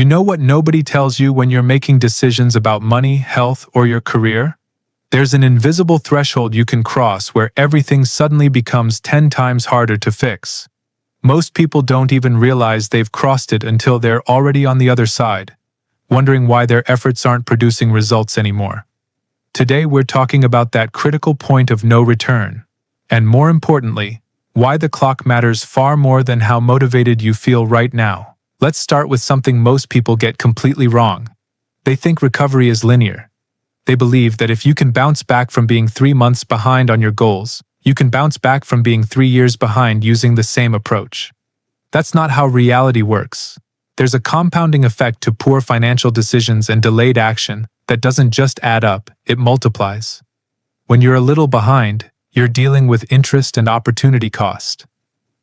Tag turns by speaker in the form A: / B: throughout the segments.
A: You know what nobody tells you when you're making decisions about money, health, or your career? There's an invisible threshold you can cross where everything suddenly becomes 10 times harder to fix. Most people don't even realize they've crossed it until they're already on the other side, wondering why their efforts aren't producing results anymore. Today we're talking about that critical point of no return, and more importantly, why the clock matters far more than how motivated you feel right now. Let's start with something most people get completely wrong. They think recovery is linear. They believe that if you can bounce back from being 3 months behind on your goals, you can bounce back from being 3 years behind using the same approach. That's not how reality works. There's a compounding effect to poor financial decisions and delayed action that doesn't just add up, it multiplies. When you're a little behind, you're dealing with interest and opportunity cost.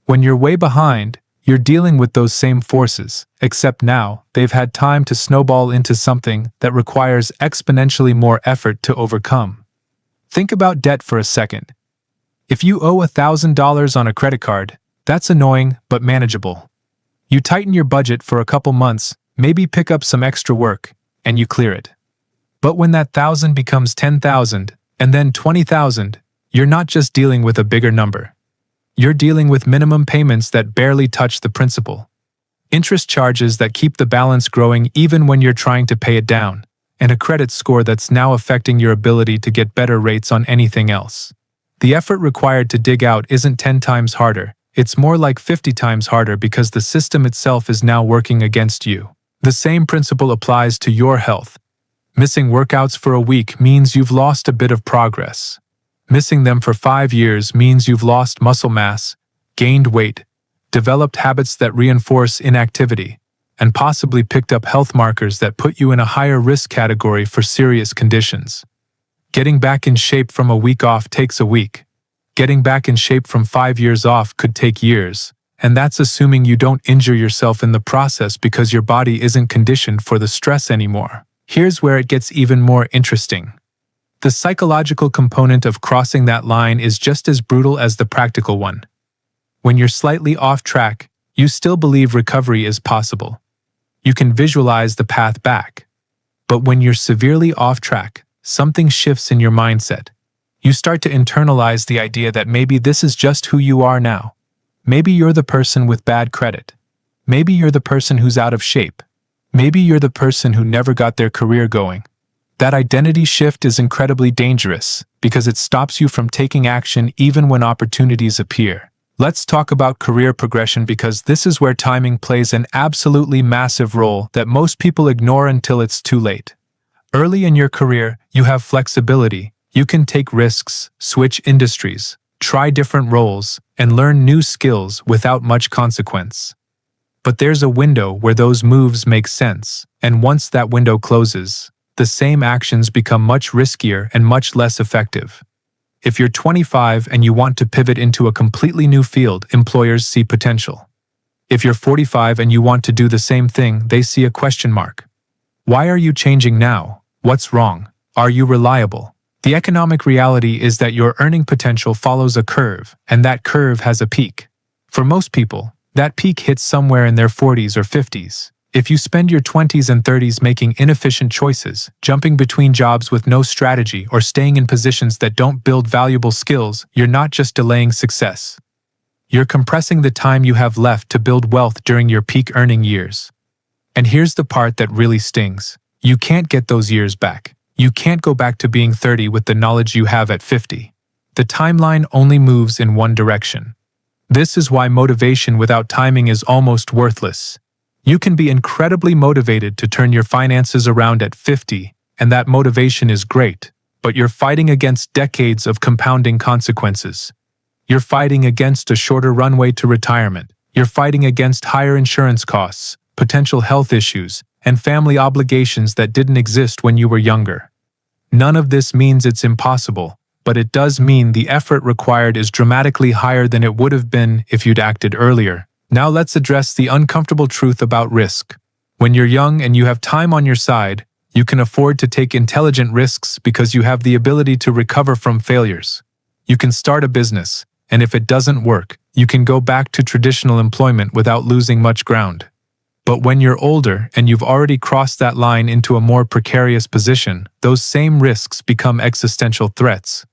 A: When you're way behind, you're dealing with those same forces, except now they've had time to snowball into something that requires exponentially more effort to overcome. Think about debt for a second. If you owe $1,000 on a credit card, that's annoying but manageable. You tighten your budget for a couple months, maybe pick up some extra work, and you clear it. But when that 1,000 becomes 10,000, and then 20,000, you're not just dealing with a bigger number. You're dealing with minimum payments that barely touch the principal, interest charges that keep the balance growing even when you're trying to pay it down, and a credit score that's now affecting your ability to get better rates on anything else. The effort required to dig out isn't 10 times harder, it's more like 50 times harder because the system itself is now working against you. The same principle applies to your health. Missing workouts for a week means you've lost a bit of progress. Missing them for 5 years means you've lost muscle mass, gained weight, developed habits that reinforce inactivity, and possibly picked up health markers that put you in a higher risk category for serious conditions. Getting back in shape from a week off takes a week. Getting back in shape from 5 years off could take years, and that's assuming you don't injure yourself in the process because your body isn't conditioned for the stress anymore. Here's where it gets even more interesting. The psychological component of crossing that line is just as brutal as the practical one. When you're slightly off track, you still believe recovery is possible. You can visualize the path back. But when you're severely off track, something shifts in your mindset. You start to internalize the idea that maybe this is just who you are now. Maybe you're the person with bad credit. Maybe you're the person who's out of shape. Maybe you're the person who never got their career going. That identity shift is incredibly dangerous because it stops you from taking action even when opportunities appear. Let's talk about career progression because this is where timing plays an absolutely massive role that most people ignore until it's too late. Early in your career, you have flexibility. You can take risks, switch industries, try different roles, and learn new skills without much consequence. But there's a window where those moves make sense, and once that window closes, the same actions become much riskier and much less effective. If you're 25 and you want to pivot into a completely new field, employers see potential. If you're 45 and you want to do the same thing, they see a question mark. Why are you changing now? What's wrong? Are you reliable? The economic reality is that your earning potential follows a curve, and that curve has a peak. For most people, that peak hits somewhere in their 40s or 50s. If you spend your 20s and 30s making inefficient choices, jumping between jobs with no strategy, or staying in positions that don't build valuable skills, you're not just delaying success. You're compressing the time you have left to build wealth during your peak earning years. And here's the part that really stings. You can't get those years back. You can't go back to being 30 with the knowledge you have at 50. The timeline only moves in one direction. This is why motivation without timing is almost worthless. You can be incredibly motivated to turn your finances around at 50, and that motivation is great, but you're fighting against decades of compounding consequences. You're fighting against a shorter runway to retirement. You're fighting against higher insurance costs, potential health issues, and family obligations that didn't exist when you were younger. None of this means it's impossible, but it does mean the effort required is dramatically higher than it would have been if you'd acted earlier. Now let's address the uncomfortable truth about risk. When you're young and you have time on your side, you can afford to take intelligent risks because you have the ability to recover from failures. You can start a business, and if it doesn't work, you can go back to traditional employment without losing much ground. But when you're older and you've already crossed that line into a more precarious position, those same risks become existential threats.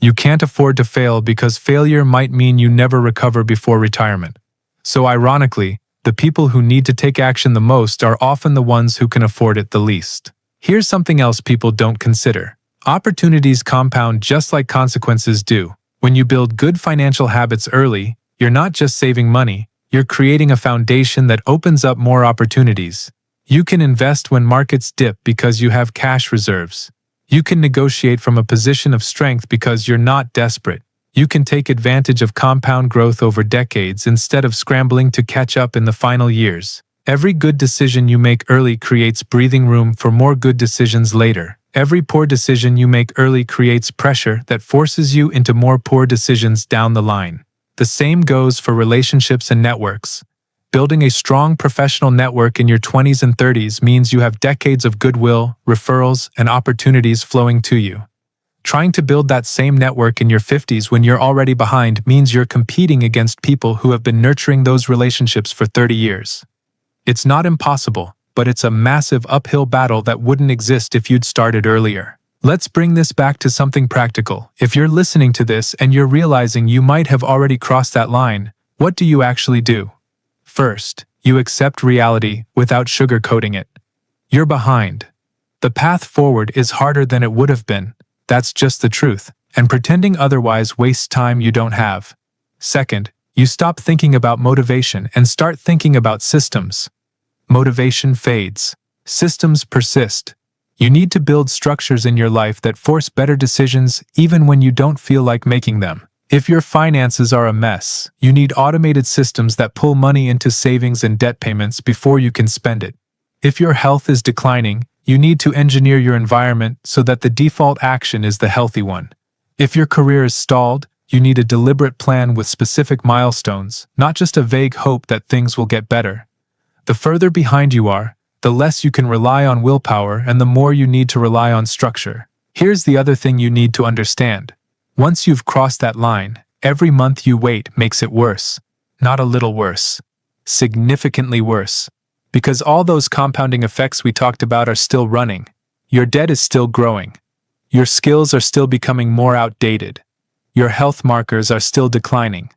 A: You can't afford to fail because failure might mean you never recover before retirement. So ironically, the people who need to take action the most are often the ones who can afford it the least. Here's something else people don't consider. Opportunities compound just like consequences do. When you build good financial habits early, you're not just saving money, you're creating a foundation that opens up more opportunities. You can invest when markets dip because you have cash reserves. You can negotiate from a position of strength because you're not desperate. You can take advantage of compound growth over decades instead of scrambling to catch up in the final years. Every good decision you make early creates breathing room for more good decisions later. Every poor decision you make early creates pressure that forces you into more poor decisions down the line. The same goes for relationships and networks. Building a strong professional network in your 20s and 30s means you have decades of goodwill, referrals, and opportunities flowing to you. Trying to build that same network in your 50s when you're already behind means you're competing against people who have been nurturing those relationships for 30 years. It's not impossible, but it's a massive uphill battle that wouldn't exist if you'd started earlier. Let's bring this back to something practical. If you're listening to this and you're realizing you might have already crossed that line, what do you actually do? First, you accept reality without sugarcoating it. You're behind. The path forward is harder than it would have been. That's just the truth, and pretending otherwise wastes time you don't have. Second, you stop thinking about motivation and start thinking about systems. Motivation fades. Systems persist. You need to build structures in your life that force better decisions even when you don't feel like making them. If your finances are a mess, you need automated systems that pull money into savings and debt payments before you can spend it. If your health is declining, you need to engineer your environment so that the default action is the healthy one. If your career is stalled, you need a deliberate plan with specific milestones, not just a vague hope that things will get better. The further behind you are, the less you can rely on willpower and the more you need to rely on structure. Here's the other thing you need to understand. Once you've crossed that line, every month you wait makes it worse. Not a little worse. Significantly worse. Because all those compounding effects we talked about are still running. Your debt is still growing. Your skills are still becoming more outdated. Your health markers are still declining.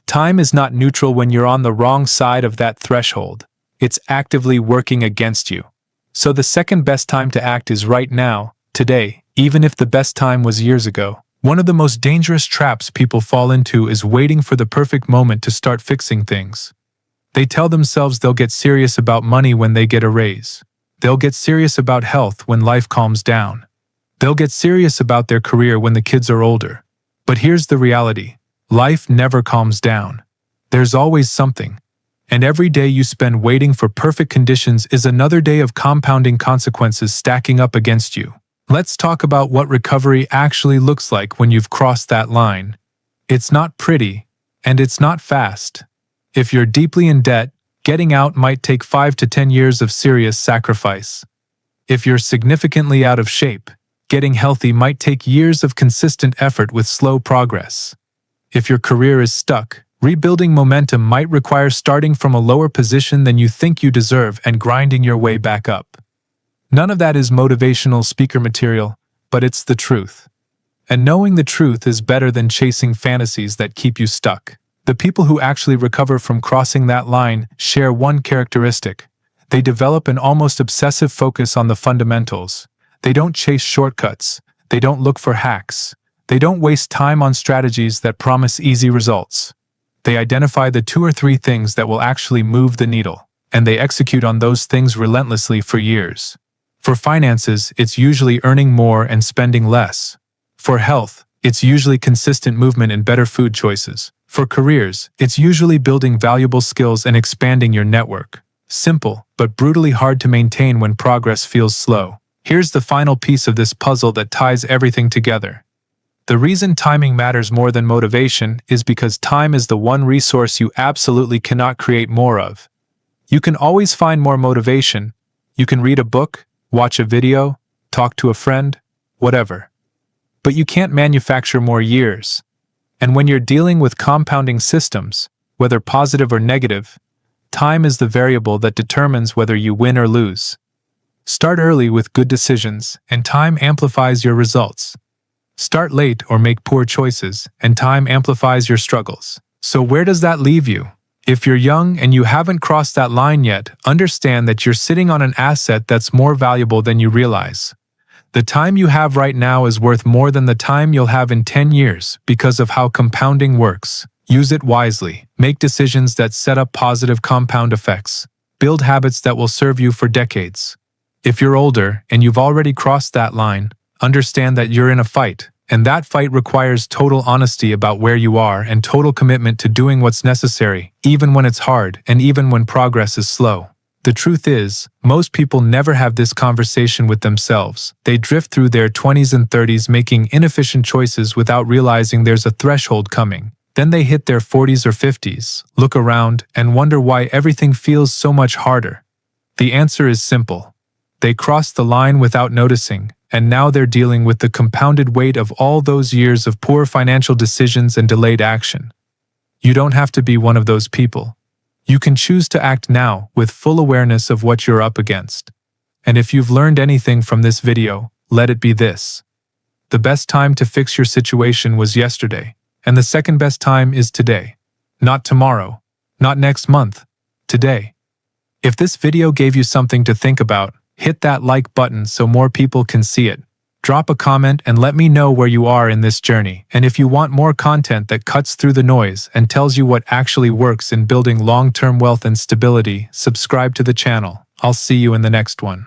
A: Time is not neutral when you're on the wrong side of that threshold. It's actively working against you. So the second best time to act is right now, today, even if the best time was years ago. One of the most dangerous traps people fall into is waiting for the perfect moment to start fixing things. They tell themselves they'll get serious about money when they get a raise. They'll get serious about health when life calms down. They'll get serious about their career when the kids are older. But here's the reality. Life never calms down. There's always something. And every day you spend waiting for perfect conditions is another day of compounding consequences stacking up against you. Let's talk about what recovery actually looks like when you've crossed that line. It's not pretty, and it's not fast. If you're deeply in debt, getting out might take 5 to 10 years of serious sacrifice. If you're significantly out of shape, getting healthy might take years of consistent effort with slow progress. If your career is stuck, rebuilding momentum might require starting from a lower position than you think you deserve and grinding your way back up. None of that is motivational speaker material, but it's the truth. And knowing the truth is better than chasing fantasies that keep you stuck. The people who actually recover from crossing that line share one characteristic. They develop an almost obsessive focus on the fundamentals. They don't chase shortcuts. They don't look for hacks. They don't waste time on strategies that promise easy results. They identify the 2 or 3 things that will actually move the needle, and they execute on those things relentlessly for years. For finances, it's usually earning more and spending less. For health, it's usually consistent movement and better food choices. For careers, it's usually building valuable skills and expanding your network. Simple, but brutally hard to maintain when progress feels slow. Here's the final piece of this puzzle that ties everything together. The reason timing matters more than motivation is because time is the one resource you absolutely cannot create more of. You can always find more motivation. You can read a book, watch a video, talk to a friend, whatever. But you can't manufacture more years. And when you're dealing with compounding systems, whether positive or negative, Time is the variable that determines whether you win or lose. Start early with good decisions, and time amplifies your results. Start late or make poor choices, and time amplifies your struggles. So where does that leave you? If you're young and you haven't crossed that line yet, understand that you're sitting on an asset that's more valuable than you realize. The time you have right now is worth more than the time you'll have in 10 years because of how compounding works. Use it wisely. Make decisions that set up positive compound effects. Build habits that will serve you for decades. If you're older and you've already crossed that line, understand that you're in a fight, and that fight requires total honesty about where you are and total commitment to doing what's necessary, even when it's hard and even when progress is slow. The truth is, most people never have this conversation with themselves. They drift through their 20s and 30s making inefficient choices without realizing there's a threshold coming. Then they hit their 40s or 50s, look around, and wonder why everything feels so much harder. The answer is simple. They crossed the line without noticing, and now they're dealing with the compounded weight of all those years of poor financial decisions and delayed action. You don't have to be one of those people. You can choose to act now with full awareness of what you're up against. And if you've learned anything from this video, let it be this. The best time to fix your situation was yesterday, and the second best time is today. Not tomorrow, not next month, today. If this video gave you something to think about, hit that like button so more people can see it. Drop a comment and let me know where you are in this journey. And if you want more content that cuts through the noise and tells you what actually works in building long-term wealth and stability, subscribe to the channel. I'll see you in the next one.